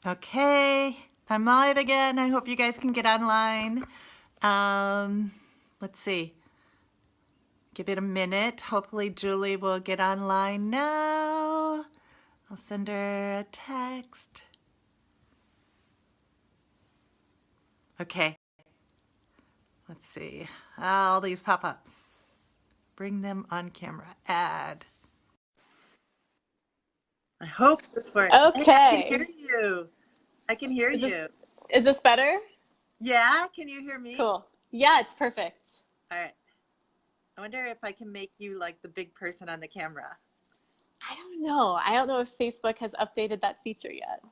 Okay, I'm live again. I hope you guys can get online. Let's see. Give it a minute. Hopefully Julie will get online now. I'll send her a text. Okay. Let's see. All these pop-ups. Bring them on camera. Add. I hope this works. Hey, I can hear Okay. you. I can hear Is this you. is this better? Yeah, can you hear me? Cool. Yeah, it's perfect. All right. I wonder if I can make you like the big person on the camera. I don't know. I don't know if Facebook has updated that feature yet.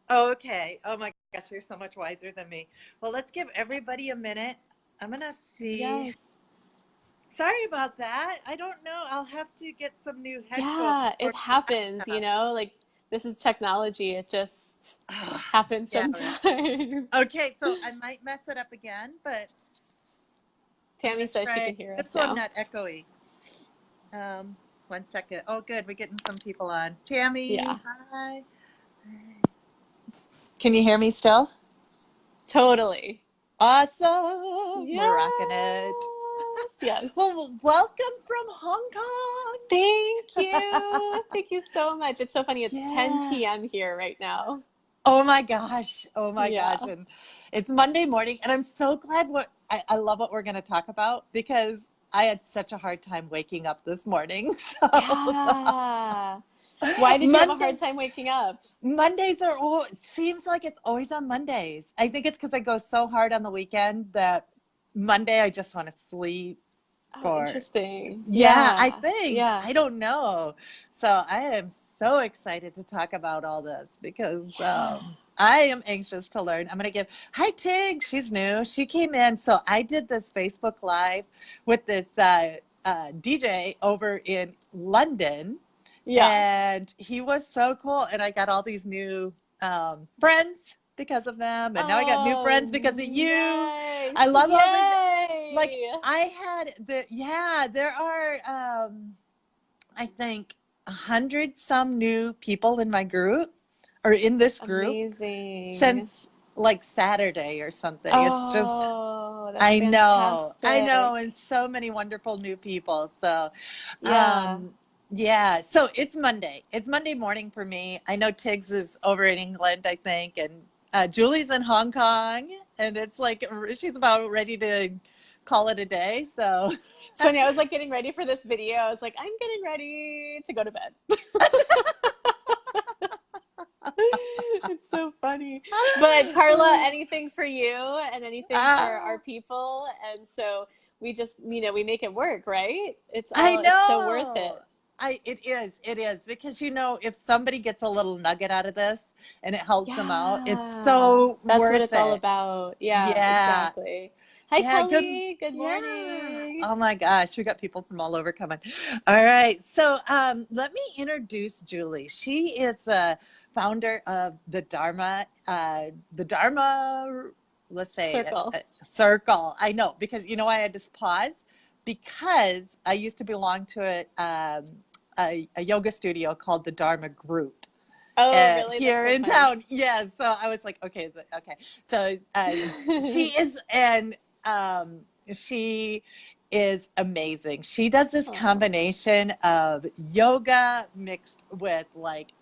Oh, okay. Oh my gosh, you're so much wiser than me. Well, let's give everybody a minute. I'm gonna see. Yes. Sorry about that. I don't know. I'll have to get some new headphones Yeah, for it my happens, laptop. like this is technology. It just happens Yeah, right. sometimes. Okay, so I might mess it up again, but I'm Tammy gonna says she try can hear just us so I'm now. not echoey. 1 second. Oh, good. We're getting some people on. Tammy, Yeah, hi. Can you hear me still? totally. Awesome. We're rocking Yes. it. Yes. Well, welcome from Hong Kong. Thank you. Thank you so much. It's so funny. It's 10 Yeah. p.m. here right now. Oh my gosh. Oh my gosh. Yeah. And it's Monday morning, and I'm so glad I love what we're going to talk about because I had such a hard time waking up this morning. So Yeah. Why did you have a hard Monday time waking up? Mondays are all, it seems like it's always on Mondays. I think it's because I go so hard on the weekend that Monday I just want to sleep Oh, for, interesting. yeah, I Yeah. think. Yeah. I don't know. So I am so excited to talk about all this because Yeah. I am anxious to learn. I'm going to give, hi, Tig. She's new. She came in. So I did this Facebook Live with this DJ over in London, Yeah. and he was so cool. And I got all these new friends because of them. And now I got new Oh, friends because of you. I nice. love all this. Like Yay. I had yeah, there are, I think 100 some new people in my group or in this group Amazing. since like Saturday or something. It's just, Oh, that's I know, fantastic. and so many wonderful new people. So, Yeah. um, yeah, so it's Monday. It's Monday morning for me. I know Tiggs is over in England, I think, and Julie's in Hong Kong, and it's like she's about ready to call it a day. So, It's funny. I was like getting ready for this video. I was like, I'm getting ready to go to bed. It's so funny. But Carla, anything for you and anything for our ah, people. And so we just, we make it work, right? I It's so worth know. it. It is because if somebody gets a little nugget out of this and it helps them out, it's Yeah, so that's what worth it's all it. about. Yeah, Yeah. exactly. Hi, Yeah, Kelly. Good yeah. morning. Oh my gosh, we got people from all over coming. All right. So, let me introduce Julie. She is the founder of the Dharma, let's say Circle. circle. I know because you know why I just paused because I used to belong to a yoga studio called the Dharma Group Oh, really? That's here so in funny. town. Yeah, so I was like, okay, okay. So she is, and she is amazing. She does this Oh, combination of yoga mixed with like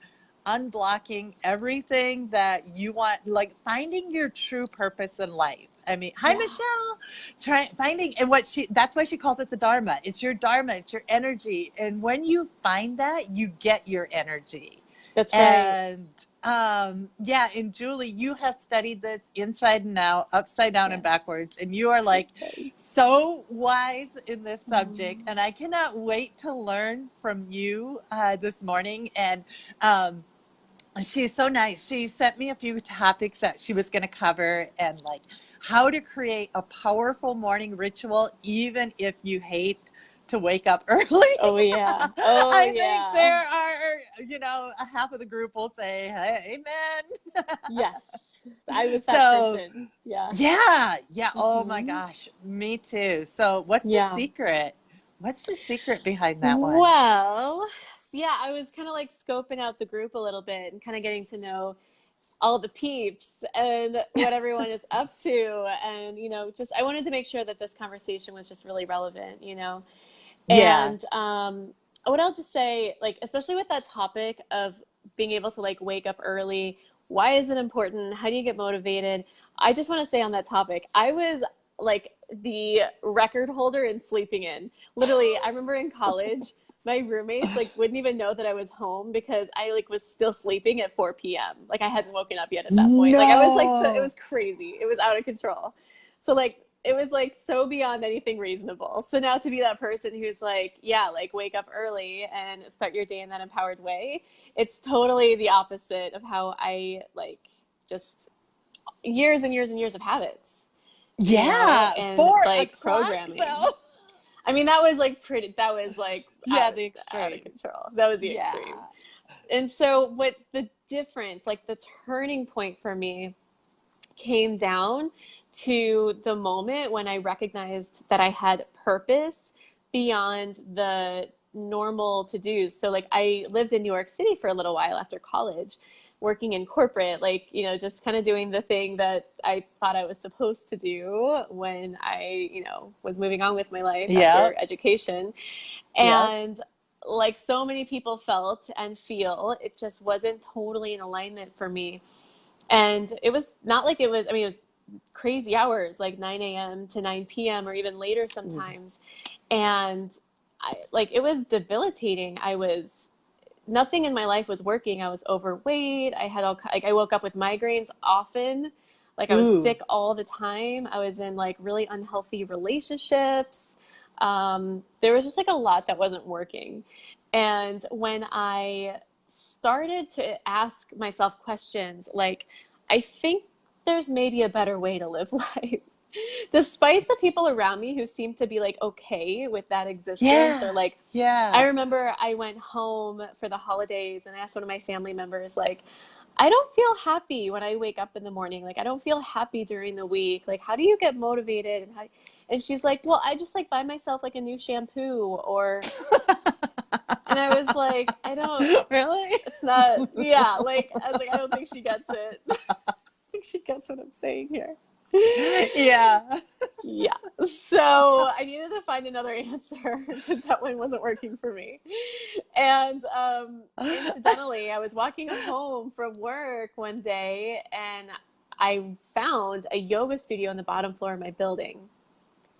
unblocking everything that you want, like finding your true purpose in life. I mean, hi yeah, Michelle. Finding, and that's why she calls it the Dharma. It's your Dharma, it's your energy. And when you find that, you get your energy. that's right. And yeah, and Julie, you have studied this inside and out, upside down and Yes. backwards, and you are like Yes. so wise in this subject. Mm. And I cannot wait to learn from you this morning. And um, she's so nice. She sent me a few topics that she was going to cover, and like how to create a powerful morning ritual, even if you hate to wake up early. Oh, yeah. Oh, I think yeah. there are, a half of the group will say, hey, amen. Yes. I was that So, person. Yeah. yeah, yeah. Oh my Hmm. gosh, me too. So, what's the Yeah. secret? What's the secret behind that one? Well, yeah, I was kind of like scoping out the group a little bit and kind of getting to know all the peeps and what everyone is up to. And, you know, just I wanted to make sure that this conversation was just really relevant, you know. Yeah. And what I'll just say, like, especially with that topic of being able to like wake up early, why is it important? How do you get motivated? I just want to say on that topic, I was like the record holder in sleeping in. Literally, I remember in college, my roommates like wouldn't even know that I was home because I like was still sleeping at 4 p.m. Like I hadn't woken up yet at that point. Like I was like it No. was crazy. It was out of control. So like it was like so beyond anything reasonable. So now to be that person who's like, yeah, like wake up early and start your day in that empowered way, it's totally the opposite of how I like just years and years and years of habits, you know, Yeah, and 4 like o'clock programming. though. I mean, that was like pretty, that was like Yeah, the out of extreme. control. That was the extreme. Yeah. And so what the difference, like the turning point for me came down to the moment when I recognized that I had purpose beyond the normal to-dos. So like I lived in New York City for a little while after college, working in corporate, like, you know, just kind of doing the thing that I thought I was supposed to do when I, you know, was moving on with my life after Yep. education. Yep. And like so many people felt and feel, it just wasn't totally in alignment for me. And it was not like it was, I mean, it was crazy hours, like 9 a.m. to 9 p.m. or even later Ooh. sometimes. And like, it was debilitating. Nothing in my life was working. I was overweight. I had like, I woke up with migraines often. Like, I was Ooh. sick all the time. I was in like really unhealthy relationships. There was just like a lot that wasn't working. And when I started to ask myself questions like, I think there's maybe a better way to live life. Despite the people around me who seemed to be like okay with that existence, or Yeah. like, I Yeah. remember I went home for the holidays and I asked one of my family members, like, I don't feel happy when I wake up in the morning. Like, I don't feel happy during the week. Like, how do you get motivated? And she's like, well, I just like buy myself like a new shampoo or, and I was like, I don't, Really? it's not, yeah, like, I was like, I don't think she gets it. I think she gets what I'm saying here. Yeah. Yeah. So I needed to find another answer because that one wasn't working for me. And incidentally, I was walking home from work one day and I found a yoga studio on the bottom floor of my building.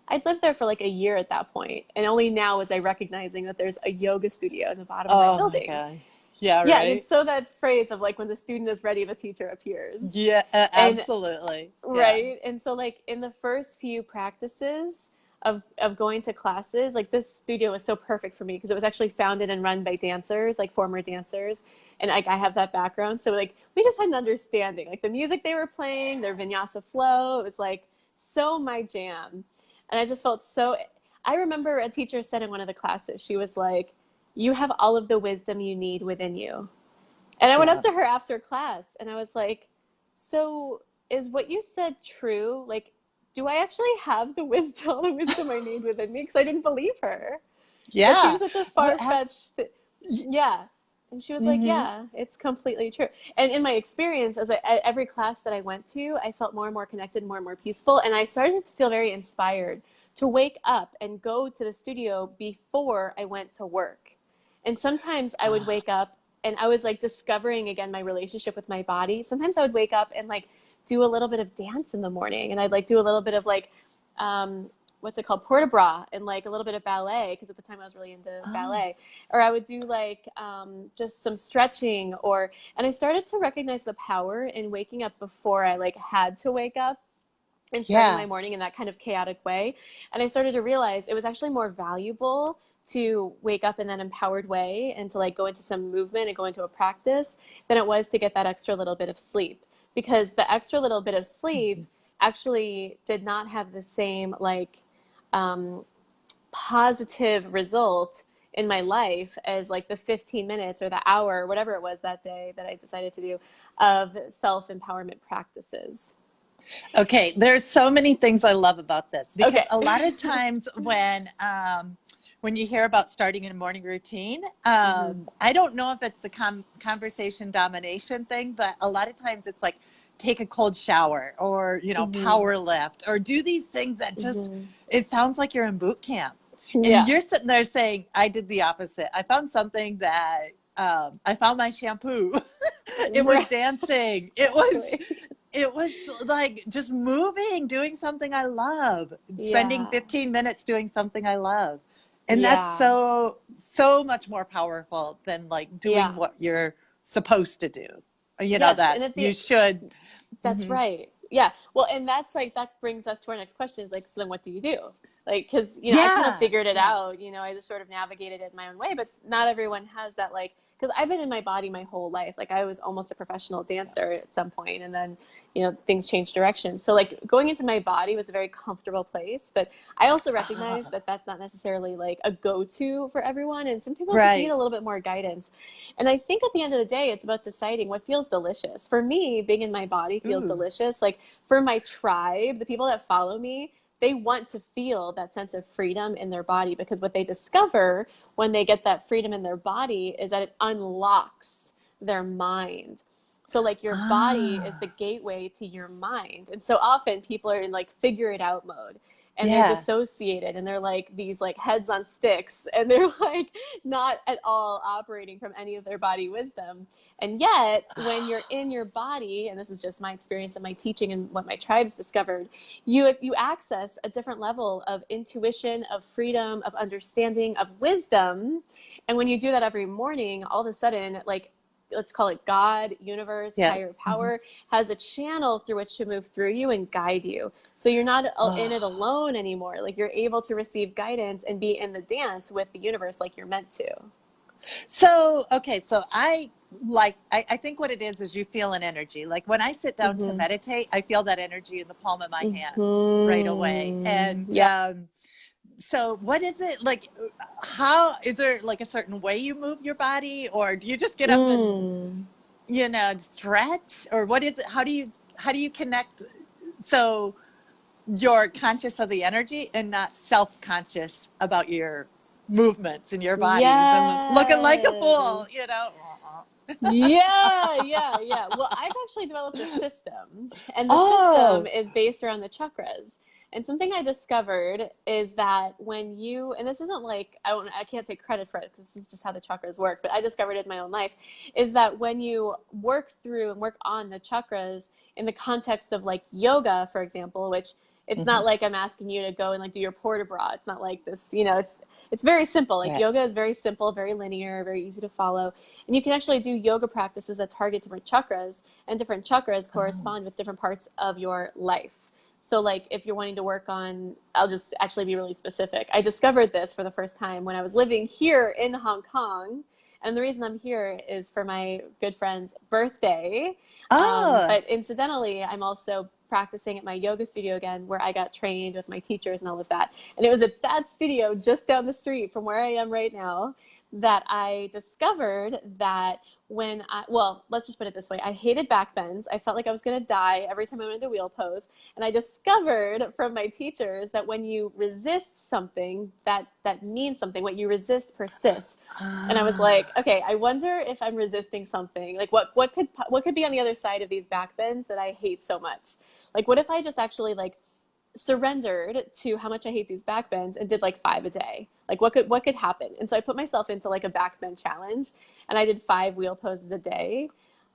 I'd lived there for like a year at that point, and only now was I recognizing that there's a yoga studio in the bottom of my Oh my building. God. Yeah, Yeah, and it's right. so that phrase of like when the student is ready, the teacher appears. Yeah, And absolutely. Yeah. right. And so like in the first few practices of going to classes, like this studio was so perfect for me because it was actually founded and run by dancers, like former dancers. And like I have that background. So like we just had an understanding. Like the music they were playing, their vinyasa flow, it was like so my jam. And I just felt so I remember a teacher said in one of the classes, she was like, you have all of the wisdom you need within you. And I went up Yeah. to her after class and I was like, so is what you said true? Like, do I actually have the wisdom, all the wisdom I need within me? Because I didn't believe her. That Yeah. seems such a Well, far-fetched yeah. And she was like, mm-hmm. yeah, it's completely true. And in my experience, every class that I went to, I felt more and more connected, more and more peaceful. And I started to feel very inspired to wake up and go to the studio before I went to work. And sometimes I would wake up and I was like discovering again my relationship with my body. Sometimes I would wake up and like do a little bit of dance in the morning, and I'd like do a little bit of like what's it called, port de bras, and like a little bit of ballet because at the time I was really into Oh, ballet. Or I would do like just some stretching, or and I started to recognize the power in waking up before I like had to wake up and starting my yeah. morning in that kind of chaotic way. And I started to realize it was actually more valuable to wake up in that empowered way and to like go into some movement and go into a practice than it was to get that extra little bit of sleep, because the extra little bit of sleep actually did not have the same like um, positive result in my life as like the 15 minutes or the hour or whatever it was that day that I decided to do of self-empowerment practices. Okay, there's so many things I love about this because Okay. a lot of times when you hear about starting a morning routine, Mm-hmm. I don't know if it's the conversation domination thing, but a lot of times it's like take a cold shower or Mm-hmm. power lift or do these things that just Mm-hmm. it sounds like you're in boot camp, and Yeah. you're sitting there saying, "I did the opposite. I found something that." I found my shampoo. It was Right. dancing. Exactly. It was like just moving, doing something I love, spending Yeah. 15 minutes doing something I love. And that's Yeah. so much more powerful than like doing Yeah. what you're supposed to do. Yes. That And at the you should. That's Mhm. right. Yeah. Well, and that's like, that brings us to our next question is like, so then what do you do? Like, cause, I kind of Yeah. figured it Yeah. out, I just sort of navigated it my own way, but not everyone has that, like, cause I've been in my body my whole life. Like I was almost a professional dancer at some point, and then, things changed direction. So like going into my body was a very comfortable place, but I also recognize that that's not necessarily like a go-to for everyone. And some people just need Right. a little bit more guidance. And I think at the end of the day, it's about deciding what feels delicious. For me, being in my body feels Ooh. delicious. Like for my tribe, the people that follow me, they want to feel that sense of freedom in their body, because what they discover when they get that freedom in their body is that it unlocks their mind. So like your body is the Ah. gateway to your mind. And so often people are in like figure it out mode, and they're Yeah. dissociated, and they're like these like heads on sticks, and they're like not at all operating from any of their body wisdom. And yet when you're in your body, and this is just my experience and my teaching and what my tribes discovered, you access a different level of intuition, of freedom, of understanding, of wisdom. And when you do that every morning, all of a sudden, like, let's call it God, universe, Yeah. higher Mhm. power, has a channel through which to move through you and guide you. So you're not in it Oh. alone anymore. Like you're able to receive guidance and be in the dance with the universe like you're meant to. So, okay, so I think what it is you feel an energy. Like when I sit down to Mm-hmm. meditate, I feel that energy in the palm of my hand right away. Mm-hmm. And Yeah. so what is it like? How is there like a certain way you move your body, or do you just get up and Mm. stretch, or what is it? How do you connect? So you're conscious of the energy and not self-conscious about your movements and your bodies and looking like a fool, Yes. Yeah, yeah, yeah. Well, I've actually developed a system, and the system Oh. is based around the chakras. And something I discovered is that when you, and this isn't like, I can't take credit for it because this is just how the chakras work, but I discovered it in my own life, is that when you work through and work on the chakras in the context of like yoga, for example, which it's Hmm. not like I'm asking you to go and like do your port de bras. It's not like this, it's very simple. Like Right. yoga is very simple, very linear, very easy to follow. And you can actually do yoga practices that target different chakras, and different chakras Oh. correspond with different parts of your life. So like if you're wanting to work on, I'll just actually be really specific. I discovered this for the first time when I was living here in Hong Kong. And the reason I'm here is for my good friend's birthday. Oh. But incidentally, I'm also practicing at my yoga studio again, where I got trained with my teachers and all of that. And it was at that studio just down the street from where I am right now that I discovered that well, let's just put it this way. I hated back bends. I felt like I was going to die every time I went into wheel pose. And I discovered from my teachers that when you resist something, that means something. What you resist persists. And I was like, Ah. okay, I wonder if I'm resisting something. Like what could be on the other side of these back bends that I hate so much? Like what if I just actually like surrendered to how much I hate these back bends and did like 5 a day? Like what could happen? And so I put myself into like a back bend challenge, and I did 5 wheel poses a day.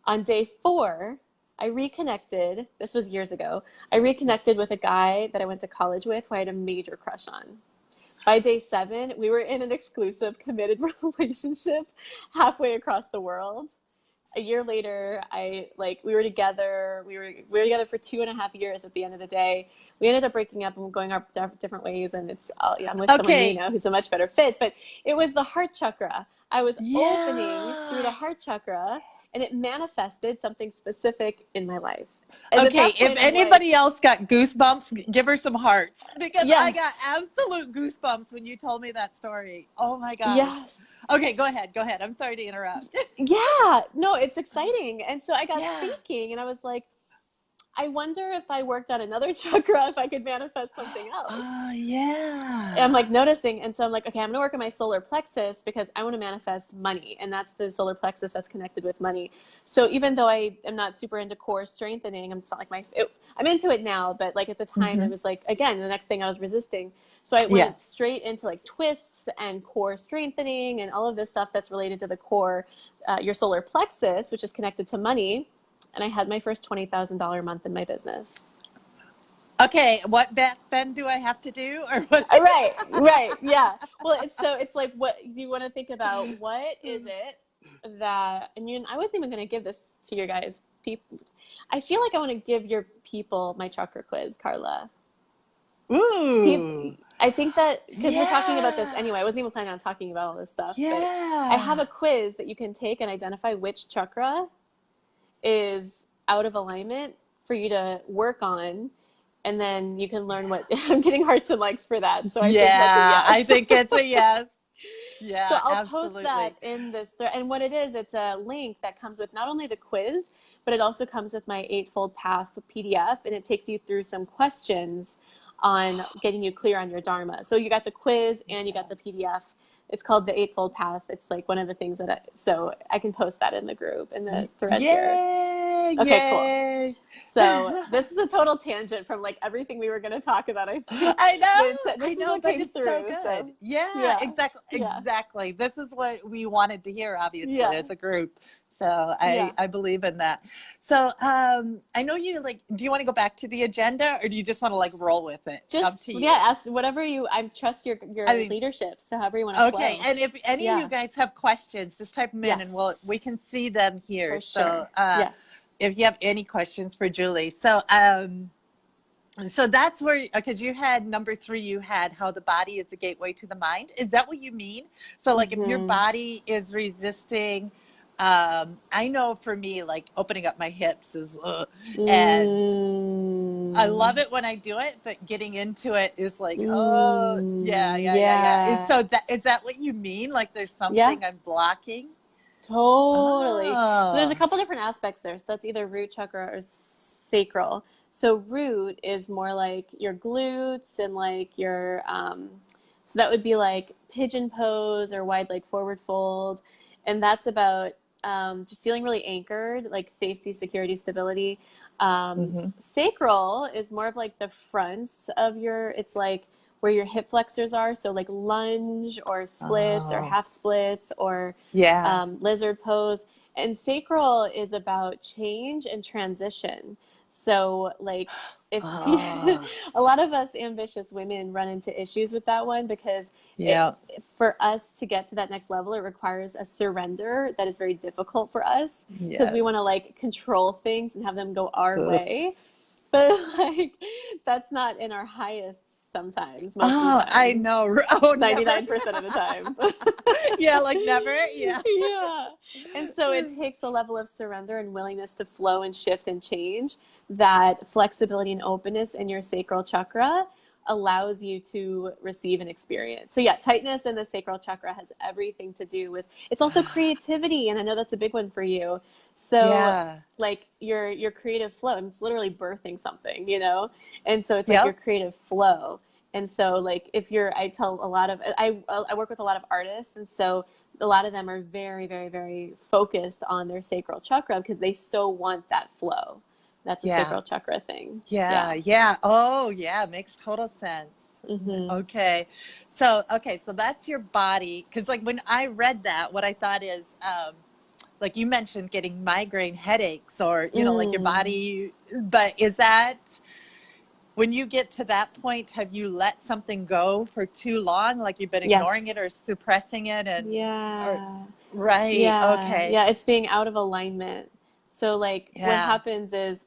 On day 4, I reconnected. This was years ago. I Yeah. reconnected with a guy that I went to college with who I had a major crush on. By day 7, we were in an exclusive, committed relationship halfway across the world. A year later, we were together. We were together for 2.5 years. At the end of the day, we ended up breaking up and going our different ways. And yeah, I'm with someone new Okay. now who's a much better fit. But it was the heart chakra. I was opening through the Yeah. heart chakra, and it manifested something specific in my life. And at Okay, that if point, I'm like, anybody else got goosebumps, give her some hearts because I got yes, absolute goosebumps when you told me that story. Oh my gosh. yes. Okay, go ahead. Go ahead. I'm sorry to interrupt. Yeah, no, it's exciting. And so I got Yeah. thinking, and I was like, I wonder if I worked on another chakra, if I could manifest something else. Oh, I'm yeah. like noticing, and so I'm like, okay, I'm gonna work on my solar plexus because I want to manifest money, and that's the solar plexus that's connected with money. So even though I am not super into core strengthening, it's not like I'm into it now, but like at the time Hmm. it was like, again, the next thing I was resisting. So I went Yes. straight into like twists and core strengthening and all of this stuff that's related to the core, your solar plexus, which is connected to money. And I had my first $20,000 month in my business. Okay, what back then do I have to do, or what? Right, yeah. Well, it's like what you want to think about. What is it that, I mean, I wasn't even going to give this to your guys. People, I feel like I want to give your people my chakra quiz, Carla. People, Ooh, I think that because we're talking about this yeah, anyway, I wasn't even planning on talking about all this stuff, but I have yeah. a quiz that you can take and identify which chakra is out of alignment for you to work on, and then you can learn what I'm getting hearts and likes for that. So I think that's a Yeah, I yes. think it's a yes. So Yeah, I'll post that absolutely. in this thread. And what it is, it's a link that comes with not only the quiz, but it also comes with my Eightfold Path PDF, and it takes you through some questions on getting you clear on your Dharma. So you got the quiz and you got the PDF. It's called the Eightfold Path. It's like one of the things that so I can post that in the group, in the thread here. Yay, Okay, cool. yay. So this is a total tangent from like everything we were going to talk about, I think, but I this is know, what but came it's so through. good. So Yeah, yeah, exactly, yeah, exactly. This is what we wanted to hear, obviously, yeah, as a group. So yeah. I believe in that. So I know you like. Do you want to go back to the agenda, or do you just want to like roll with it? Up Just to yeah, you. ask whatever you. I trust I your mean, leadership, so however you want to okay. flow. And if any of you Yeah. guys have questions, just type them in, and we Yes. can see them here. For So sure. Yes. if you have any questions for Julie, so that's where, because you had number three, you had how the body is a gateway to the mind. Is that what you mean? So, like, if your Mm-hmm. body is resisting, I know for me, like opening up my hips is, and I love Mm. it when I do it, but getting into it is like, oh, yeah, Mm. yeah, yeah, yeah. Yeah. So that is that what you mean? Like, there's Yeah. something I'm blocking? Totally. So there's a Oh, couple different aspects there. So that's either root chakra or sacral. So root is more like your glutes and like your so that would be like pigeon pose or wide leg forward fold. And that's about just feeling really anchored, like safety, security, stability. hmm. Sacral is more of like the fronts of it's like where your hip flexors are. So like lunge or splits or Oh, half splits or yeah. lizard pose. And sacral is about change and transition. So, like, if you, Oh, a lot of us ambitious women run into issues with that one because yeah. for us to get to that next level, it requires a surrender that is very difficult for us because we want to Yes. like control things and have them go our Ugh. way. But like, that's not in our highest sometimes, most of the Oh, I time, know. Oh, never. 99% of the time. Yeah, like never. Yeah. Yeah. And so it takes a level of surrender and willingness to flow and shift and change that flexibility and openness in your sacral chakra allows you to receive and experience. So yeah, tightness in the sacral chakra has everything to do with it's also creativity, and I know that's a big one for you. So Yeah. like your creative flow, it's literally birthing something, you know? And so it's like your Yep. creative flow. And so like if you're I tell a lot of I work with a lot of artists, and so a lot of them are very, very, very focused on their sacral chakra because they so want that flow. That's a Yeah. sacral chakra thing. Yeah. Yeah. Yeah. Oh, yeah. Makes total sense. Mm-hmm. Okay. Okay. So that's your body. Because, like, when I read that, what I thought is, like you mentioned getting migraine headaches or, like your Mm. body. But is that when you get to that point, have you let something go for too long? Like you've been ignoring Yes. it or suppressing it or, Yeah. right. Yeah. Okay. Yeah. It's being out of alignment. So, like, what Yeah. happens is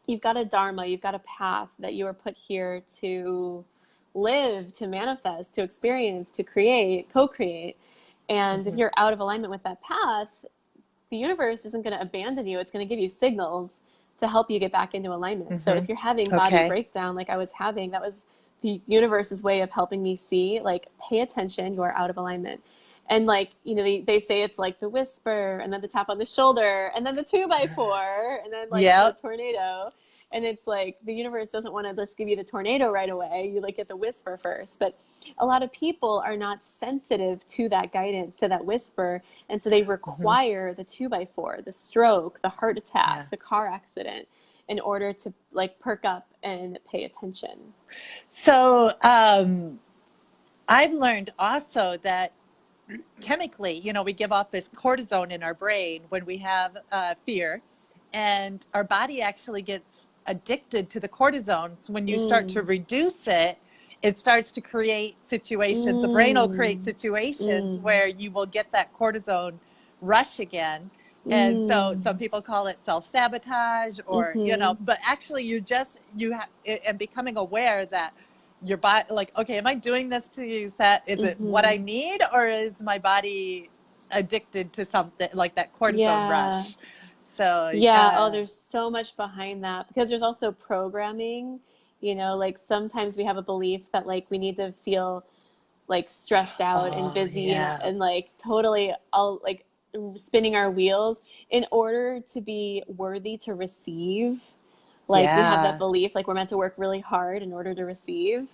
you've got a dharma, you've got a path that you were put here to live, to manifest, to experience, to create, co-create. And if Hmm. you're out of alignment with that path, the universe isn't going to abandon you. It's going to give you signals to help you get back into alignment. So Hmm. if you're having body Okay. breakdown like I was having, that was the universe's way of helping me see, like, pay attention, you are out of alignment. And like, they say it's like the whisper and then the tap on the shoulder and then the two by four and then like the Yep. tornado. And it's like the universe doesn't want to just give you the tornado right away. You like get the whisper first. But a lot of people are not sensitive to that guidance, to that whisper. And so they Hmm. require the 2x4, the stroke, the heart Yeah. attack, the car accident in order to like perk up and pay attention. So I've learned also that chemically, we give off this cortisone in our brain when we have fear, and our body actually gets addicted to the cortisone. So when you start to Mm, reduce it, it starts to create situations. The brain will create mm, situations mm, where you will get that cortisone rush again. And so some mm, people call it self-sabotage, or mm-hmm. but actually you have, and becoming aware that your body, like, okay, am I doing this to use that? Is it what I Mm-hmm. need, or is my body addicted to something like that cortisone Yeah. rush? So Yeah. Oh, yeah. there's so much behind that because there's also programming, like sometimes we have a belief that like we need to feel like stressed out and Oh busy yeah. and like totally all like spinning our wheels in order to be worthy to receive. Like we have that Yeah. belief like we're meant to work really hard in order to receive.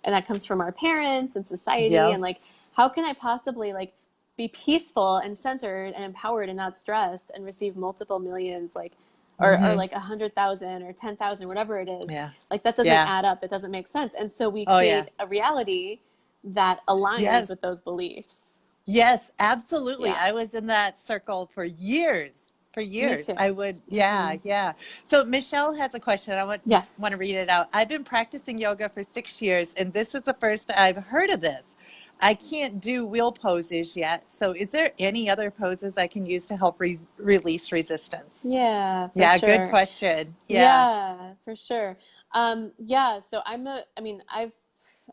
And that comes from our parents and society. Yep. And like, how can I possibly like be peaceful and centered and empowered and not stressed and receive multiple millions, like, or Hmm. like 100,000 or 10,000, whatever it is. Yeah. Like that doesn't Yeah. add up. That doesn't make sense. And so we Oh yeah. create a reality that aligns Yes. with those beliefs. Yes, absolutely. Yeah, I was in that circle for years. For me years. too. I would, Hmm. yeah, yeah. So Michelle has a question. I want Yes. to read it out. I've been practicing yoga for 6 years, and this is the first I've heard of this. I can't do wheel poses yet. So is there any other poses I can use to help release resistance? Yeah, for Yeah, good sure. question. Yeah. Yeah, for sure. Yeah, so I mean,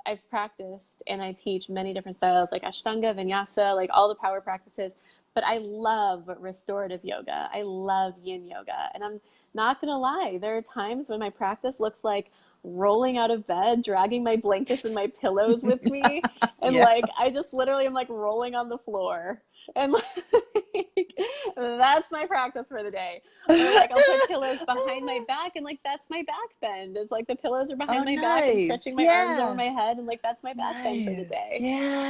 I've practiced and I teach many different styles like Ashtanga, Vinyasa, like all the power practices, but I love restorative yoga. I love yin yoga. And I'm not gonna lie, there are times when my practice looks like rolling out of bed, dragging my blankets and my pillows with me, and Yeah. like I just literally am like rolling on the floor. And like that's my practice for the day. Or like I'll put pillows behind my back and like that's my back bend. Is like the pillows are Oh, behind my back. I'm nice. stretching my arms over Yeah. my head and like that's my back bend for the Nice. day.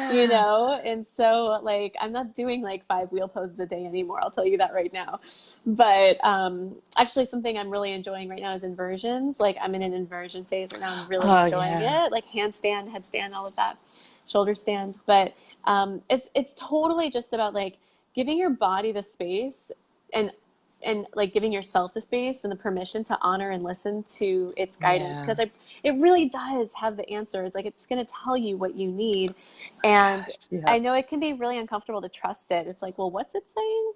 Yeah. And so like I'm not doing like 5 wheel poses a day anymore. I'll tell you that right now. But actually something I'm really enjoying right now is inversions. Like I'm in an inversion phase right now. I'm really Oh, enjoying yeah. it. Like handstand, headstand, all of that, shoulder stand. But it's totally just about like giving your body the space and like giving yourself the space and the permission to honor and listen to its guidance Yeah. because it really does have the answers. Like it's going to tell you what you need. Oh my And gosh. I Yep. know it can be really uncomfortable to trust it. It's like, well, what's it saying?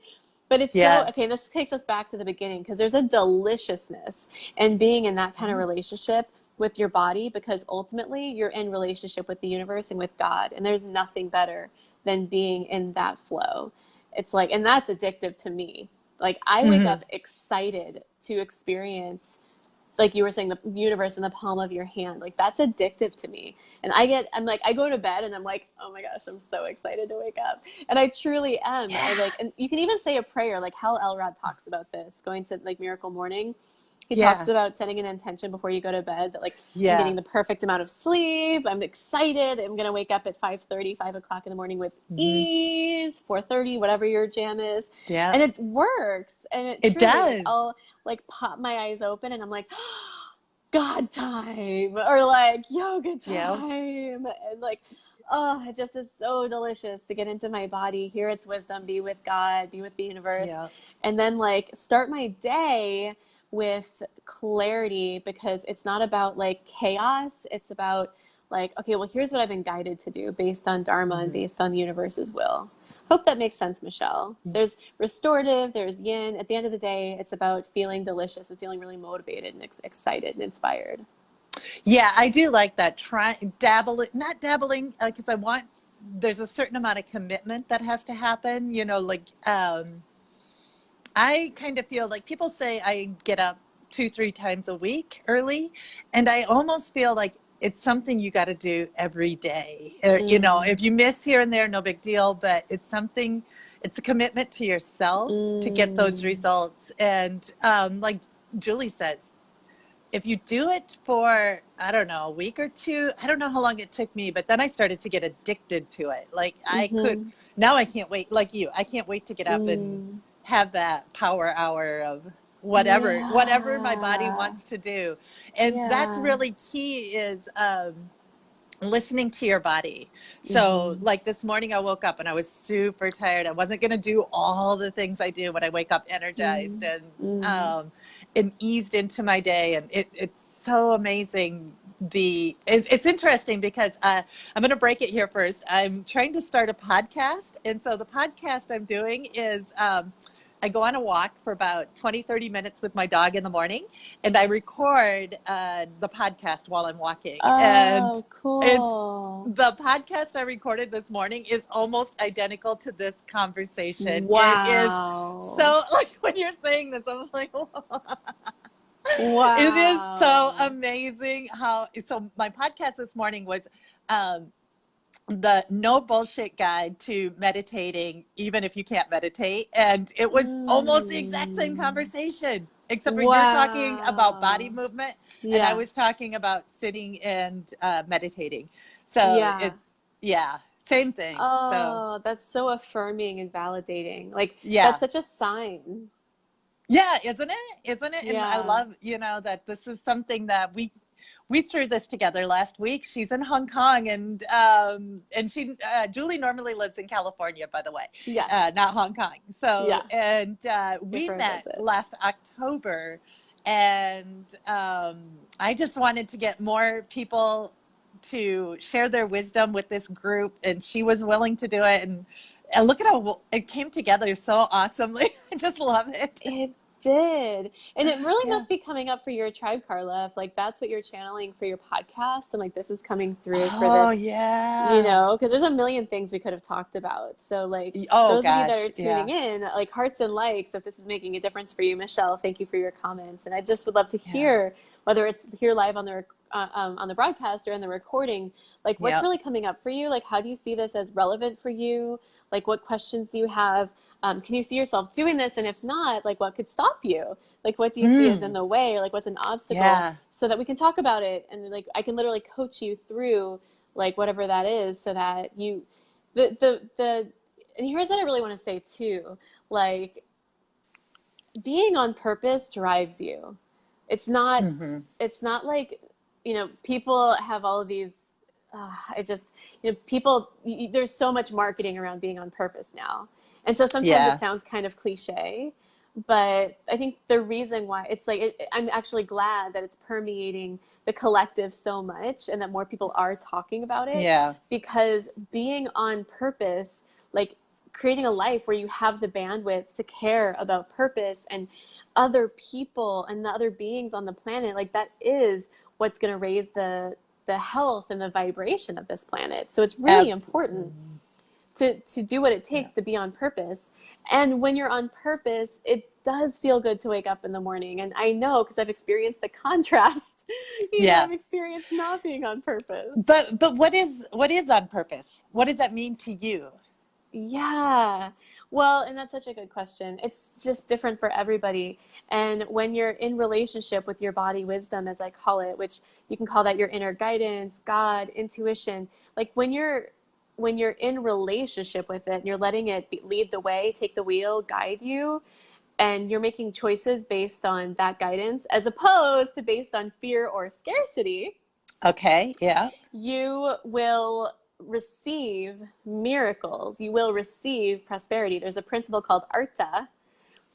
But it's so Yeah. okay. This takes us back to the beginning because there's a deliciousness in being in that kind of Mhm. relationship with your body because ultimately you're in relationship with the universe and with God. And there's nothing better than being in that flow. It's like, and that's addictive to me. Like I wake Mhm. up excited to experience, like you were saying, the universe in the palm of your hand. Like that's addictive to me. And I'm like, I go to bed and I'm like, oh my gosh, I'm so excited to wake up. And I truly am. I Yeah. like, and you can even say a prayer, like Hal Elrod talks about this, going to like Miracle Morning. He talks Yeah. about setting an intention before you go to bed that like I'm getting Yeah. the perfect amount of sleep. I'm excited. I'm gonna wake up at 5:30, 5 o'clock in the morning with Mhm. ease, 4:30, whatever your jam is. Yeah. And it works. And it It truly like does. I'll like pop my eyes open and I'm like, God time or like yoga Yeah. time. And like, oh, it just is so delicious to get into my body, hear its wisdom, be with God, be with the universe, Yeah. and then like start my day with clarity because it's not about like chaos. It's about like, okay, well, here's what I've been guided to do based on Dharma and Mhm. based on the universe's will. Hope that makes sense, Michelle. There's restorative, there's yin. At the end of the day, it's about feeling delicious and feeling really motivated and excited and inspired. Yeah, I do like that. Try dabbling, not dabbling, because I want. There's a certain amount of commitment that has to happen. Like I kind of feel like people say I get up 2, 3 times a week early, and I almost feel like it's something you got to do every day. Mm, If you miss here and there, no big deal, but it's something. It's a commitment to yourself to get those mm, results, and like Julie says, if you do it for, I don't know, a week or two, I don't know how long it took me, but then I started to get addicted to it. Like Mm-hmm. now I can't wait, like you, I can't wait to get up and Mm. have that power hour of whatever my body Yeah. wants to do. And that's Yeah. really key is, listening to your body. So Mm-hmm. like this morning I woke up and I was super tired. I wasn't going to do all the things I do when I wake up energized Mm-hmm. and eased into my day. And it's so amazing. It's interesting because I'm going to break it here first. I'm trying to start a podcast. And so the podcast I'm doing is, I go on a walk for about 20-30 minutes with my dog in the morning, and I record the podcast while I'm walking. And Oh, it's cool. the podcast I recorded this morning is almost identical to this conversation. It is Wow. so, like, when you're saying this, I'm like, it is so Wow. amazing how. So my podcast this morning was, um, the no bullshit guide to meditating, even if you can't meditate. And it was almost the exact same Mm. conversation, except for you're talking about body Wow. movement and I Yeah. was talking about sitting and meditating. So Yeah. it's, yeah, same thing. So Oh, that's so affirming and validating. Like, that's yeah. such a sign. Yeah, isn't it? Isn't it? And I Yeah. love, that this is something that we threw this together last week. She's in Hong Kong, and she Julie normally lives in California, by the way, Yes. not Hong Kong. So Yeah. and Here we for a met visit. last October, and I just wanted to get more people to share their wisdom with this group, and she was willing to do it, and look at how it came together so awesomely. I just love it. It did. And it really Yeah. must be coming up for your tribe, Carla. If like that's what you're channeling for your podcast and like this is coming through for Oh this, yeah. because there's a million things we could have talked about. So like Oh those of you that are gosh. tuning Yeah. in, like hearts and likes, if this is making a difference for you, Michelle, thank you for your comments. And I just would love to Yeah. hear whether it's here live on the broadcast or in the recording, like what's Yep. really coming up for you? Like how do you see this as relevant for you? Like what questions do you have? Can you see yourself doing this? And if not, like what could stop you? Like what do you see as in Mm. the way or like what's an obstacle Yeah. so that we can talk about it and like I can literally coach you through like whatever that is so that you the and here's what I really want to say too. Like being on purpose drives you. It's not Hmm. it's not like, people have all of these I just, people there's so much marketing around being on purpose now. And so sometimes it Yeah. sounds kind of cliche, but I think the reason why it's like I'm actually glad that it's permeating the collective so much and that more people are talking about it Yeah. because being on purpose, like creating a life where you have the bandwidth to care about purpose and other people and the other beings on the planet, like that is what's going to raise the health and the vibration of this planet. So it's really important Absolutely. to do what it Yeah. takes to be on purpose. And when you're on purpose, it does feel good to wake up in the morning. And I know because I've experienced the contrast. Yeah. I've experienced not being on purpose. But what is on purpose? What does that mean to you? Yeah. Well, and that's such a good question. It's just different for everybody. And when you're in relationship with your body wisdom, as I call it, which you can call that your inner guidance, God, intuition, like when you're in relationship with it and you're letting it lead the way, take the wheel, guide you, and you're making choices based on that guidance as opposed to based on fear or scarcity, Okay. Yeah. you will receive miracles. You will receive prosperity. There's a principle called arta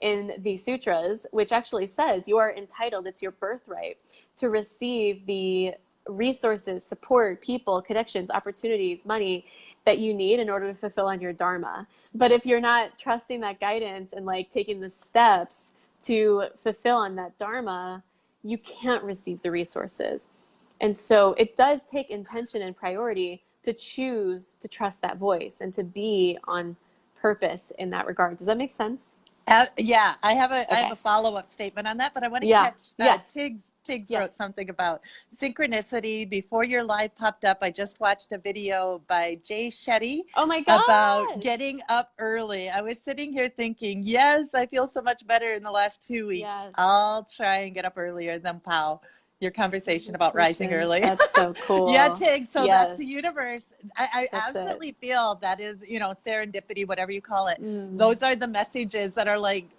in the sutras, which actually says you are entitled, it's your birthright, to receive the resources, support, people, connections, opportunities, money that you need in order to fulfill on your dharma. But if you're not trusting that guidance and like taking the steps to fulfill on that dharma, you can't receive the resources. And so it does take intention and priority to choose to trust that voice and to be on purpose in that regard. Does that make sense? Yeah, I have a Okay. follow-up statement on that, but I want to Yeah. catch Yes. Tiggs Yes. wrote something about synchronicity before your live popped up. I just watched a video by Jay Shetty Oh my about gosh. getting up early. I was sitting here thinking, yes, I feel so much better in the last 2 weeks. Yes. I'll try and get up earlier, and then pow. your conversation about rising Intuition. early. That's so Yeah, cool. Tig. So that's the Yes, universe. I that's it. absolutely feel that is, serendipity, whatever you call it. Mm. Those are the messages that are like,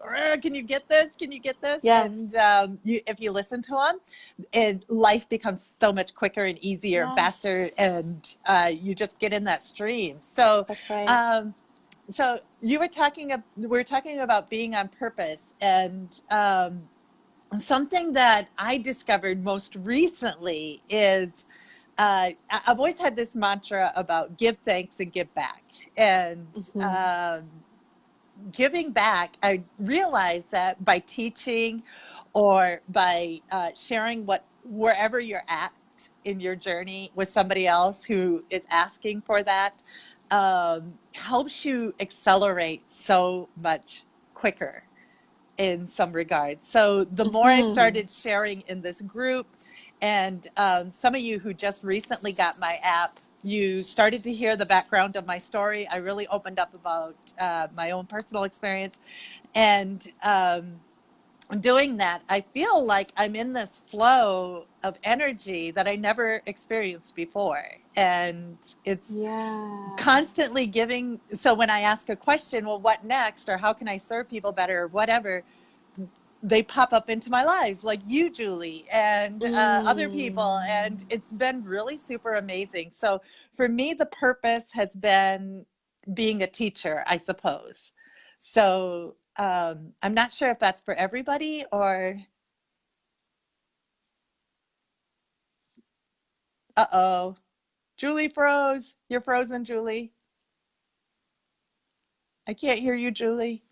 can you get this? Can you get this? And Yes. if you listen to them, life becomes so much quicker and easier and faster, Yes. and you just get in that stream. So, That's right. so we're talking about being on purpose, and something that I discovered most recently is I've always had this mantra about give thanks and give back. And Hmm. giving back, I realized that by teaching or by sharing wherever you're at in your journey with somebody else who is asking for that, helps you accelerate so much quicker in some regards. So the more I Hmm. started sharing in this group, and some of you who just recently got my app, you started to hear the background of my story. I really opened up about my own personal experience. And doing that, I feel like I'm in this flow of energy that I never experienced before. And it's Yeah. constantly giving. So when I ask a question, well, what next? Or how can I serve people better? Or whatever, they pop up into my lives, like you, Julie, and other people. And Mm. it's been really super amazing. So for me, the purpose has been being a teacher, I suppose. So I'm not sure if that's for everybody or, uh-oh, Julie froze. You're frozen, Julie. I can't hear you, Julie.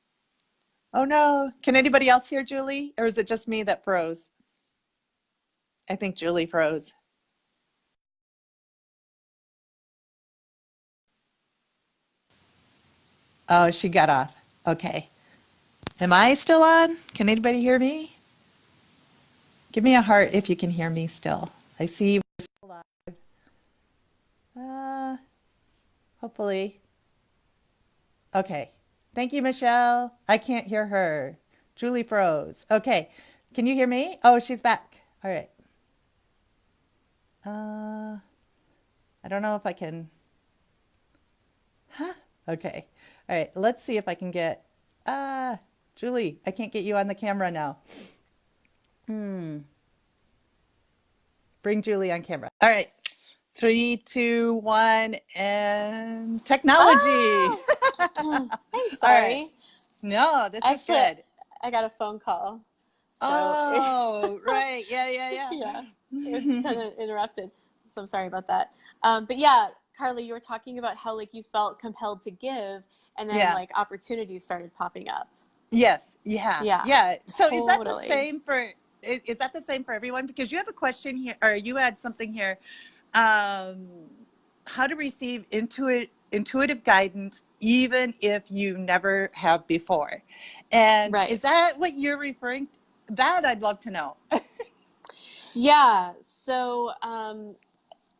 Oh no. Can anybody else hear Julie? Or is it just me that froze? I think Julie froze. Oh, she got off. Okay. Am I still on? Can anybody hear me? Give me a heart if you can hear me still. I see we're still live. Uh, hopefully. Okay. Thank you, Michelle. I can't hear her. Julie froze. Okay. Can you hear me? Oh, she's back. All right. Uh, I don't know if I can. Huh? Okay. All right. Let's see if I can get. Julie, I can't get you on the camera now. Hmm. Bring Julie on camera. All right. Three, two, one, and technology. Ah! I'm All right. sorry. No, this is Actually, good. I got a phone call. So, Oh, right. Yeah, yeah, yeah, it was yeah. kind of interrupted. So I'm sorry about that. But yeah, Carly, you were talking about how like you felt compelled to give, and then Yeah. like opportunities started popping up. Yes. Yeah. Yeah, Yeah. So totally. is that the same for everyone? Because you have a question here, or you had something here. Um, how to receive intuitive guidance even if you never have before. And is Right. that what you're referring to? That I'd love to know. Yeah. So,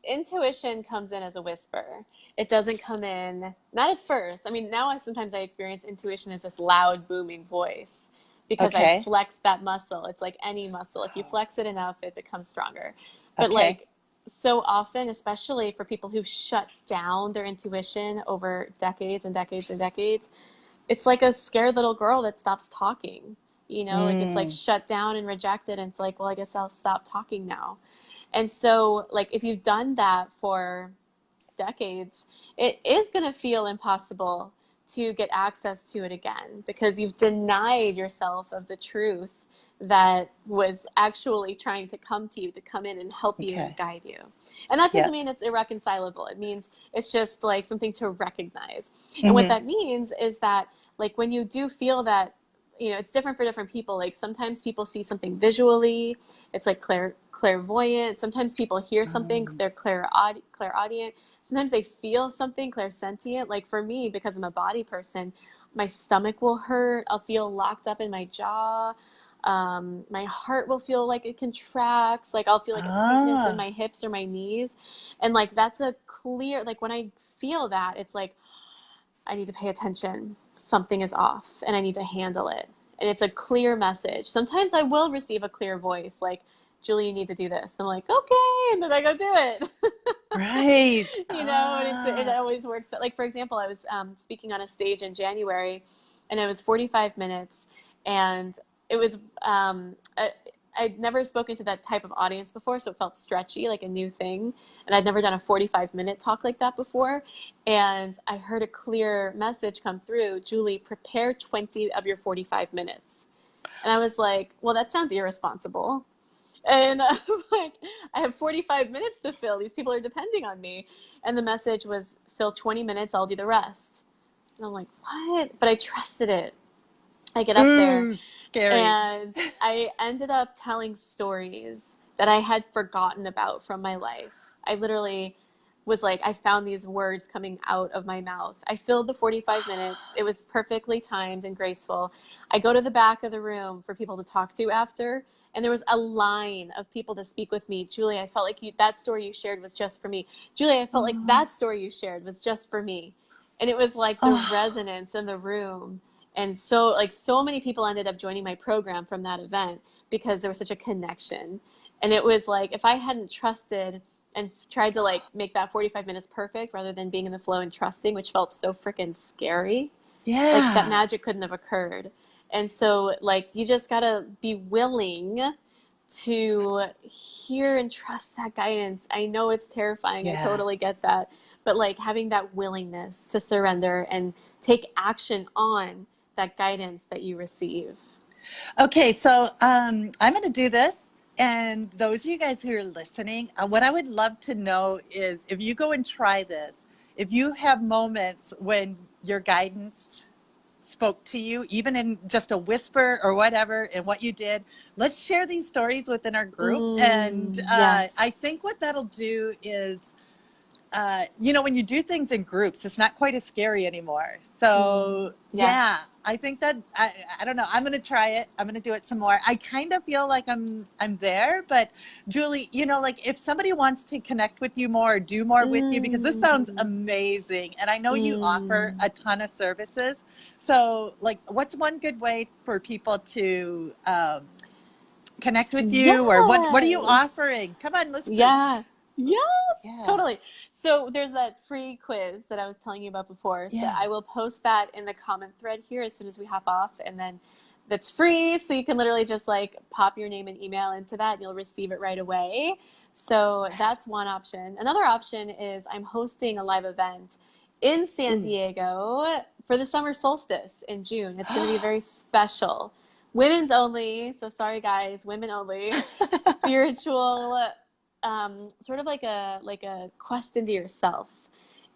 intuition comes in as a whisper. It doesn't come in, not at first. I mean, now sometimes I experience intuition as this loud, booming voice because I've Okay. flexed that muscle. It's like any muscle. If you flex it enough, it becomes stronger. But Okay. like so often, especially for people who've shut down their intuition over decades and decades and decades, it's like a scared little girl that stops talking. Like it's like Mm. shut down and rejected. And it's like, well, I guess I'll stop talking now. And so, like, if you've done that for decades, it is going to feel impossible to get access to it again because you've denied yourself of the truth that was actually trying to come to you, to come in and help you and Okay. guide you. And that doesn't Yeah. mean it's irreconcilable. It means it's just like something to recognize. And what Hmm. that means is that, like, when you do feel that, it's different for different people. Like, sometimes people see something visually, it's like clairvoyant. Sometimes people hear something, they're clairaudient. Sometimes they feel something clairsentient. Like for me, because I'm a body person, my stomach will hurt. I'll feel locked up in my jaw. My heart will feel like it contracts. Like I'll feel like a tightness in Ah. my hips or my knees. And like that's a clear, like when I feel that, it's like I need to pay attention. Something is off and I need to handle it. And it's a clear message. Sometimes I will receive a clear voice like, Julie, you need to do this. I'm like, okay. And then I go do it. Right. You know, and it Ah, always works. Like, for example, I was speaking on a stage in January, and it was 45 minutes, and it was I'd never spoken to that type of audience before, so it felt stretchy, like a new thing. And I'd never done a 45-minute talk like that before. And I heard a clear message come through: Julie, prepare 20 of your 45 minutes. And I was like, well, that sounds irresponsible. And I'm like, I have 45 minutes to fill. These people are depending on me. And the message was, fill 20 minutes, I'll do the rest. And I'm like, what? But I trusted it. I get up there, ooh, scary. and I ended up telling stories that I had forgotten about from my life. I literally was like, I found these words coming out of my mouth. I filled the 45 minutes. It was perfectly timed and graceful. I go to the back of the room for people to talk to after, and there was a line of people to speak with me. Julie, I felt like that story you shared was just for me. Julie, I felt like Oh, that story you shared was just for me. And it was like the oh, resonance in the room. And so, like, so many people ended up joining my program from that event because there was such a connection. And it was like, if I hadn't trusted and tried to like make that 45 minutes perfect rather than being in the flow and trusting, which felt so freaking scary, like that yeah. magic couldn't have occurred. And so, like, you just gotta be willing to hear and trust that guidance. I know it's terrifying. I Yeah. totally get that. But like having that willingness to surrender and take action on that guidance that you receive. Okay, so I'm going to do this. And those of you guys who are listening, what I would love to know is if you go and try this, if you have moments when your guidance spoke to you, even in just a whisper or whatever, and what you did, let's share these stories within our group. And I Yes. think what that'll do is you know, when you do things in groups, it's not quite as scary anymore. So yeah, Yes. I think that I don't know. I'm gonna try it. I'm gonna do it some more. I kind of feel like I'm there, but Julie, you know, like if somebody wants to connect with you more or do more with you, because this sounds Mm, amazing, and I know you offer mm. a ton of services. So like, what's one good way for people to connect with you, or what are you Yes. offering? Come on, let's do. Yeah. Yes, Yeah, totally. So there's that free quiz that I was telling you about before. So yeah. I will post that in the comment thread here as soon as we hop off. And then that's free. So you can literally just like pop your name and email into that and you'll receive it right away. So that's one option. Another option is I'm hosting a live event in San Ooh. Diego for the summer solstice in June. It's going to be very special. Women's only. So sorry guys, women only. Spiritual, sort of like a quest into yourself.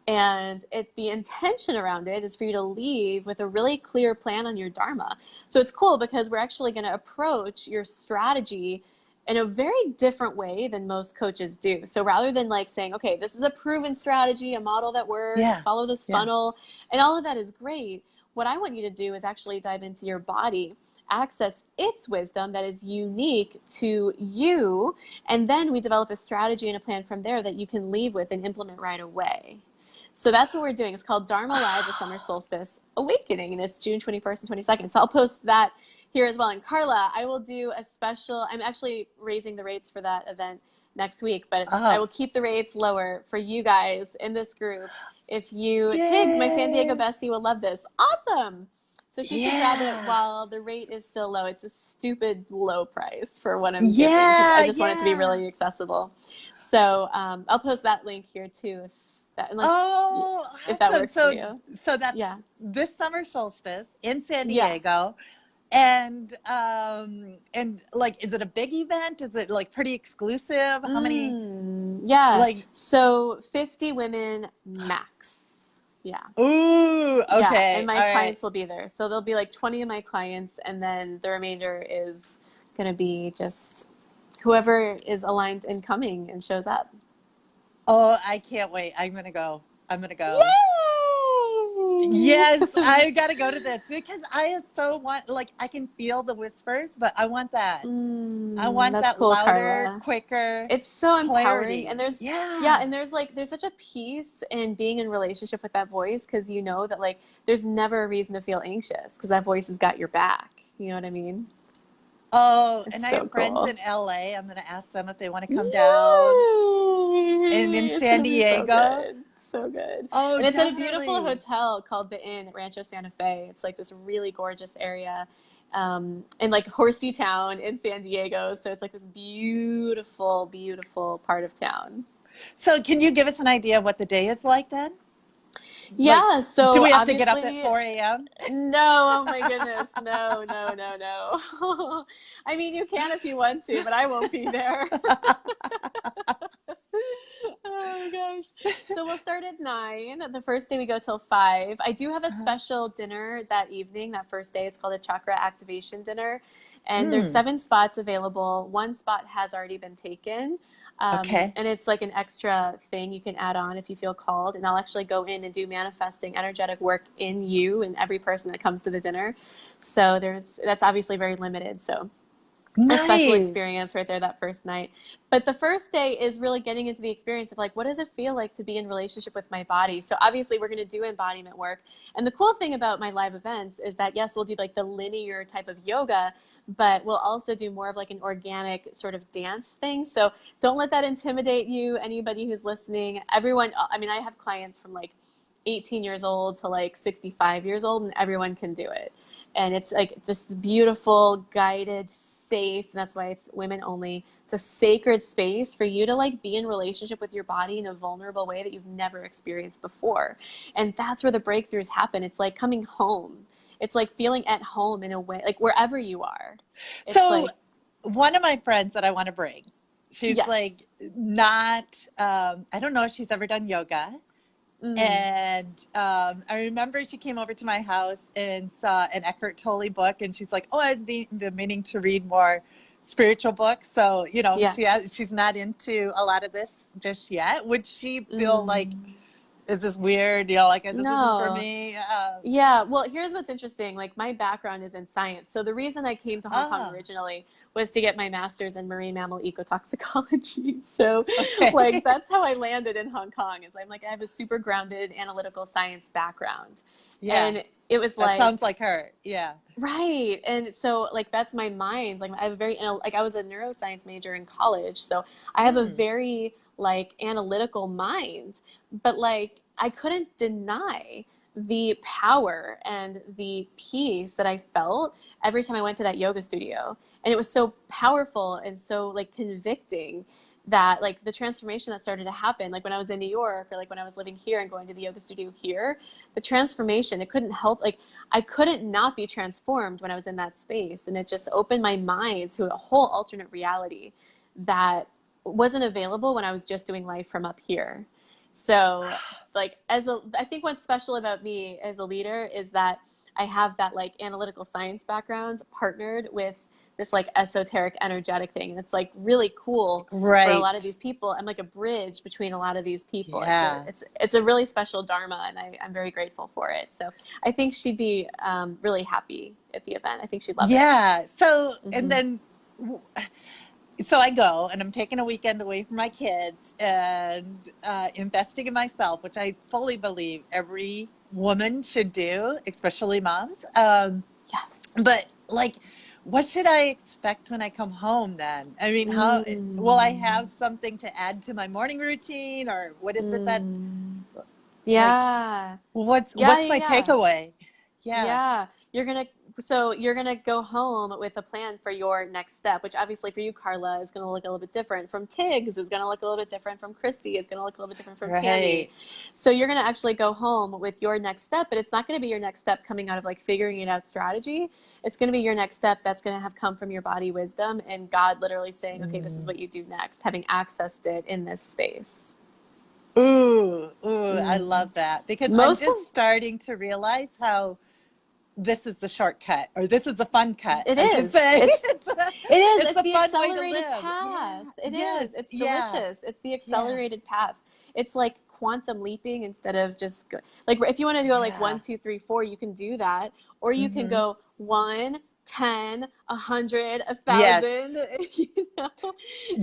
And the intention around it is for you to leave with a really clear plan on your dharma. So it's cool because we're actually going to approach your strategy in a very different way than most coaches do. So rather than like saying, okay, this is a proven strategy, a model that works, Yeah, follow this yeah. funnel, and all of that is great. What I want you to do is actually dive into your body, access its wisdom that is unique to you, and then we develop a strategy and a plan from there that you can leave with and implement right away. So that's what we're doing. It's called Dharma Live, the Summer Solstice Awakening, and it's June 21st and 22nd. So I'll post that here as well. And Carla, I will do a special, I'm actually raising the rates for that event next week, but I Oh, will keep the rates lower for you guys in this group. If you, Tigs, my San Diego yay. bestie, will love this. Awesome. So she should grab it Yeah. while the rate is still low. It's a stupid low price for what I'm giving because I Yeah, just want it to be yeah. really accessible. So I'll post that link here too, if that, unless Oh, if that awesome. works for So you. so that's Yeah, this summer solstice in San yeah. Diego. And like is it a big event? Is it like pretty exclusive? How many Yeah. like So 50 women max. Yeah. ooh, Yeah. And okay. my All right. clients will be there. So there'll be like 20 of my clients, and then the remainder is going to be just whoever is aligned and coming and shows up. Oh, I can't wait. I'm gonna go. I'm gonna go. Yay! Yes, I gotta go to this because I so want like I can feel the whispers, but I want That's that cool, louder, Carla. quicker It's so empowering, and clarity. there's yeah, Yeah. and there's such a peace in being in relationship with that voice because you know that like there's never a reason to feel anxious because that voice has got your back. You know what I mean? Oh, and It's I so have friends cool. in LA. I'm going to ask them if they want to come down. And in Yay! It's San gonna be so Diego. good. So good. Oh, And it's at a beautiful definitely. hotel called the Inn at Rancho Santa Fe. It's like this really gorgeous area. In like Horsey Town in San Diego. So it's like this beautiful, beautiful part of town. So can you give us an idea of what the day is like then? Like, Yeah, do so we have to get up at obviously 4 a.m.? no, oh my goodness. No, no, no, no. I mean, you can if you want to, but I won't be there. Oh my gosh. So we'll start at 9. The first day we go till 5. I do have a special dinner that evening, that first day. It's called a chakra activation dinner. And there's Hmm. 7 spots available. One spot has already been taken. Okay. And it's like an extra thing you can add on if you feel called. And I'll actually go in and do manifesting energetic work in you and every person that comes to the dinner. So that's obviously very limited. So a special Nice. experience right there that first night. But the first day is really getting into the experience of like, what does it feel like to be in relationship with my body? So obviously we're going to do embodiment work. And the cool thing about my live events is that, yes, we'll do like the linear type of yoga, but we'll also do more of like an organic sort of dance thing. So don't let that intimidate you. Anybody who's listening, everyone, I mean, I have clients from like 18 years old to like 65 years old, and everyone can do it. And it's like this beautiful, guided, safe, and that's why it's women only. It's a sacred space for you to like be in relationship with your body in a vulnerable way that you've never experienced before. And that's where the breakthroughs happen. It's like coming home. It's like feeling at home in a way, like wherever you are. It's So like, one of my friends that I want to bring, she's yes. like not, I don't know if she's ever done yoga. Mm, And I remember she came over to my house and saw an Eckhart Tolle book, and she's like, "Oh, I was been meaning to read more spiritual books." So, yes. she's not into a lot of this just yet. Would she feel like, Mm, is this weird? Like this isn't for no. me. Yeah, well, here's what's interesting. Like, my background is in science. So, the reason I came to Hong Kong Ah, originally was to get my master's in marine mammal ecotoxicology. So, like, okay, that's how I landed in Hong Kong. Is I'm like, I have a super grounded analytical science background. yeah, And it was that like, sounds like her. Yeah. right. And so, like, that's my mind. Like, I have a very, like, I was a neuroscience major in college. So, I have a Hmm. very, like, analytical mind. But, like, I couldn't deny the power and the peace that I felt every time I went to that yoga studio. And it was so powerful and so, like, convicting that, like, the transformation that started to happen, like, when I was in New York or, like, when I was living here and going to the yoga studio here, the transformation, it couldn't help, like, I couldn't not be transformed when I was in that space. And it just opened my mind to a whole alternate reality that wasn't available when I was just doing life from up here. So, like, I think what's special about me as a leader is that I have that like analytical science background partnered with this like esoteric energetic thing. And it's like really cool for a lot of Right. these people. I'm like a bridge between a lot of these people. It's a Yeah. it's a really special dharma, and I'm very grateful for it. So I think she'd be really happy at the event. I think she'd love it. Yeah. So, and Hmm. then so I go and I'm taking a weekend away from my kids and investing in myself, which I fully believe every woman should do, especially moms. Yes. But like, what should I expect when I come home then? I mean, how will I Mm, have something to add to my morning routine, or what is it that mm. like Yeah. what's Yeah, what's yeah, my yeah. takeaway? Yeah. Yeah, you're gonna go home with a plan for your next step, which obviously for you, Carla, is gonna look a little bit different from Tiggs, is gonna look a little bit different from Christy, is gonna look a little bit different from Tammy. Right. So you're gonna actually go home with your next step, but it's not gonna be your next step coming out of like figuring it out strategy. It's gonna be your next step that's gonna have come from your body wisdom and God literally saying, okay, this is Mm. what you do next, having accessed it in this space. Ooh, I Mm. love that because I'm Most of just starting to realize how this is the shortcut, or this is the fun cut, it I should is. say. It's a, It is. it's It's a the fun way to accelerated live. path. Yeah. It Yes. is. It's Yeah. delicious. It's the Yeah. accelerated path. It's like quantum leaping instead of just like if you want to go like Yeah. 1, 2, 3, 4, you can do that, or you can Hmm. go 1, 10, 100, a Yes. thousand. You know,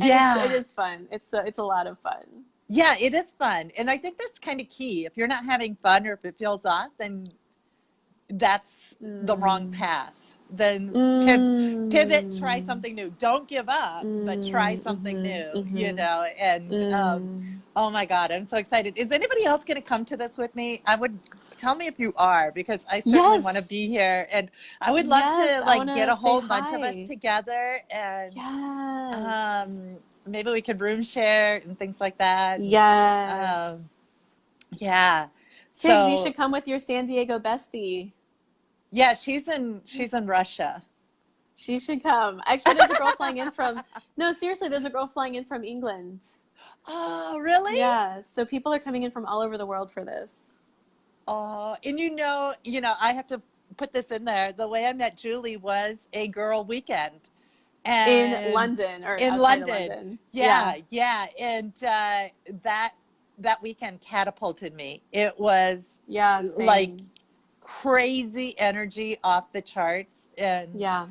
and it Yeah. is fun. It's a lot of fun. Yeah. It is fun. And I think that's kind of key. If you're not having fun or if it feels off, then that's the wrong Mm. path. then pivot, try Mm. something new. Don't give up, but try Mm. something Mhm. new, Mhm. and Mm. oh my God, I'm so excited. Is anybody else going to come to this with me? I would tell me if you are, because I certainly want to be Yes. here, and I would love Yes. to I want like get to a say whole bunch of us hi. together, and Yes. maybe we could room share and things like that. And Yes. yeah, Tiggs, you so should come with your San Diego bestie. yeah, she's in Russia. She should come. Actually, there's a girl flying in from, no, seriously, there's a girl flying in from England. Oh, really? Yeah. So people are coming in from all over the world for this. Oh, and I have to put this in there. The way I met Julie was a girl weekend, In and London or in outside of London. London. Yeah, Yeah. yeah, and that weekend catapulted me. It was Yeah, like same. crazy energy off the charts, and Yeah.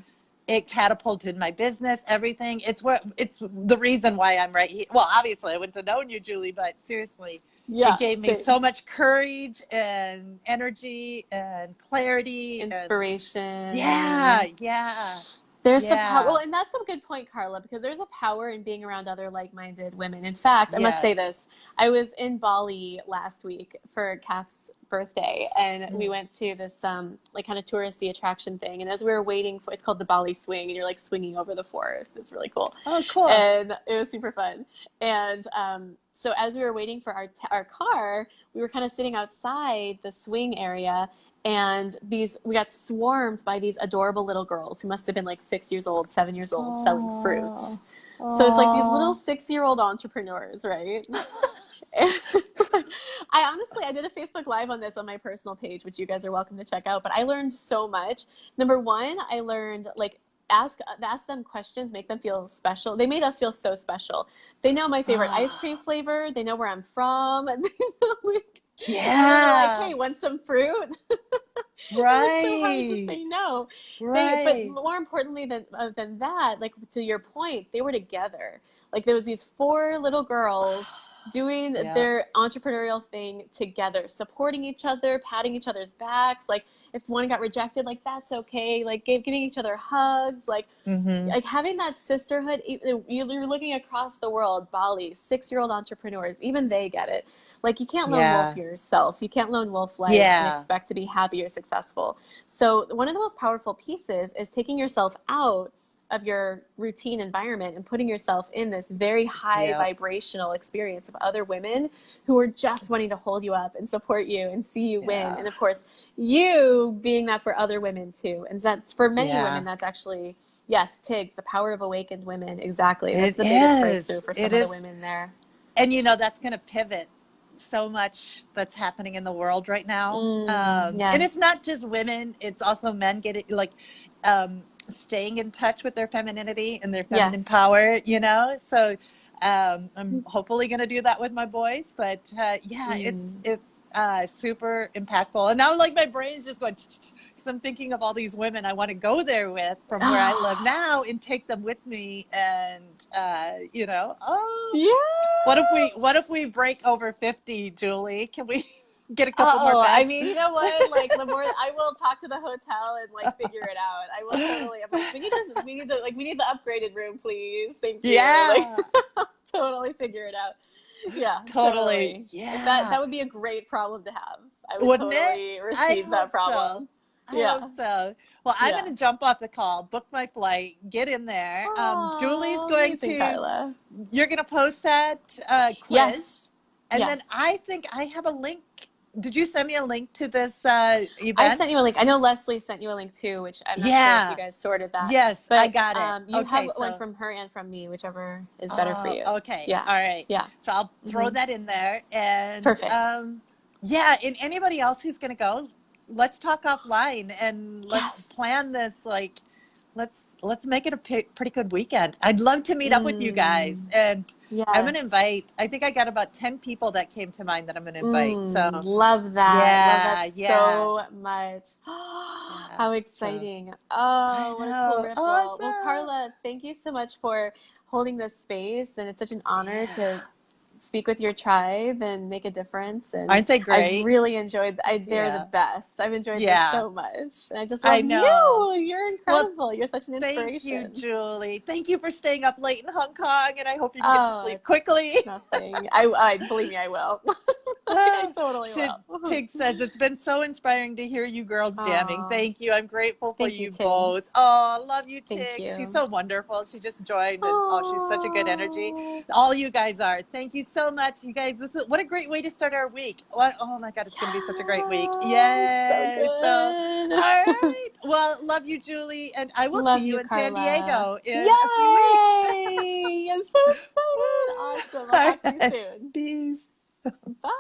it catapulted my business, everything. It's the reason why I'm right here. Well, obviously I wouldn't have known you, Julie, but seriously, it Yeah, gave me so same. much courage and energy and clarity, and yeah, Inspiration. yeah, There's the power. Well, yeah, and that's a good point, Carla, because there's a power in being around other like-minded women. In fact, I must say yes. this. I was in Bali last week for Kath's birthday, and we Mm. went to this like kind of touristy attraction thing. And as we were waiting for, it's called the Bali Swing, and you're like swinging over the forest. It's really cool, Oh, cool. and it was super fun. And so as we were waiting for our car, we were kind of sitting outside the swing area, and we got swarmed by these adorable little girls who must have been like 6 years old, 7 years old, selling fruit. Oh, So it's like these little oh. 6-year-old entrepreneurs, right? And I did a Facebook Live on this on my personal page, which you guys are welcome to check out. But I learned so much. Number one, I learned like ask them questions, make them feel special. They made us feel so special. They know my favorite ice cream flavor. They know where I'm from, and and when they're like, Yeah, "Hey, want some fruit?" It was so hard to right, say no. But right. more importantly than that, like to your point, they were together. Like there was these four little girls doing Yeah, their entrepreneurial thing together, supporting each other, patting each other's backs. Like if one got rejected, like that's okay. Like giving each other hugs. mm-hmm. Like having that sisterhood. You're looking across the world, Bali, 6-year-old entrepreneurs, even they get it. Like you can't lone wolf Yeah, yourself. You can't lone wolf life and yeah, expect to be happy or successful. So one of the most powerful pieces is taking yourself out of your routine environment and putting yourself in this very high yeah, vibrational experience of other women who are just wanting to hold you up and support you and see you win. yeah, And of course, you being that for other women too. And that's for many yeah. women, that's actually, yes, Tiggs, the power of awakened women. Exactly. That's It the biggest breakthrough is. for It some other is. women there. And that's going to pivot so much that's happening in the world right now. And it's Yes. not just women, it's also men getting like staying in touch with their femininity and their feminine Yes. power. So I'm hopefully going to do that with my boys. But yeah, Mm. it's super impactful. And now like my brain's just going because I'm thinking of all these women I want to go there with from where I live now and take them with me. And oh, what if Yes. we break over 50, Julie? Can we get a couple more Uh-oh. I beds? mean, you know what? Like the more I will talk to the hotel and like figure it out. I will totally. I'm like, we need the upgraded room, please. Thank you. Like Yeah, totally figure it out. Yeah, totally. totally. Yeah. That would be a great problem to have. I would Wouldn't it? totally I receive that hope so. problem. I hope Yeah. so. Well, I'm going Yeah. to jump off the call, book my flight, get in there. Julie's Oh, going amazing, to, Carla. you're going to post that quiz. Yes. And then Yes. I think I have a link. Did you send me a link to this I sent event? you a link. I know Leslie sent you a link too, which I'm not sure if you Yeah. guys sorted that. Yes, I But got it. you have Okay, one so from her and from me, whichever is better for oh, you. okay. Yeah. All right. Yeah. So I'll throw Hmm. that in there. And Perfect. yeah, and anybody else who's going to go, let's talk offline and let's Yes. plan this like let's make it a pretty good weekend. I'd love to meet up with you guys. Mm, And I'm going to yes. invite, I think I got about 10 people that came to mind that I'm going to invite. So, Love that. Love that yeah, yeah. so much. Yeah. How So, exciting. I Oh, what a cool know. ripple. Well, Awesome. Carla, thank you so much for holding this space. And it's such an honor Yeah. speak with your tribe and make a difference. And Aren't they I've great? really enjoyed, they're the Yeah. best. I've enjoyed this Yeah. so much. And I just I love know. you. You're Well, incredible. You're such an thank you, inspiration. Julie. Thank you for staying up late in Hong Kong, and I hope you can get to Oh, sleep it's quickly. nothing. I believe me, I will. I totally will. Tig says it's been so inspiring to hear you girls jamming. Oh, Thank you. I'm grateful for thank you, you both. Tigs. Oh, love you, Thank Tig. She's you. so wonderful. She just joined, and oh, she's such a good energy. Oh, All you guys are. Thank you so much, you guys. This is what a great way to start our week. What? Oh my God, it's going to be such a great week. yes, so Yay! So, all good. right. Well, love you, Julie, and I will Love see you you, in San Carla. Diego in a few weeks. Yay! I'm so excited. Awesome. I'll All talk to you right. soon. Peace. Bye.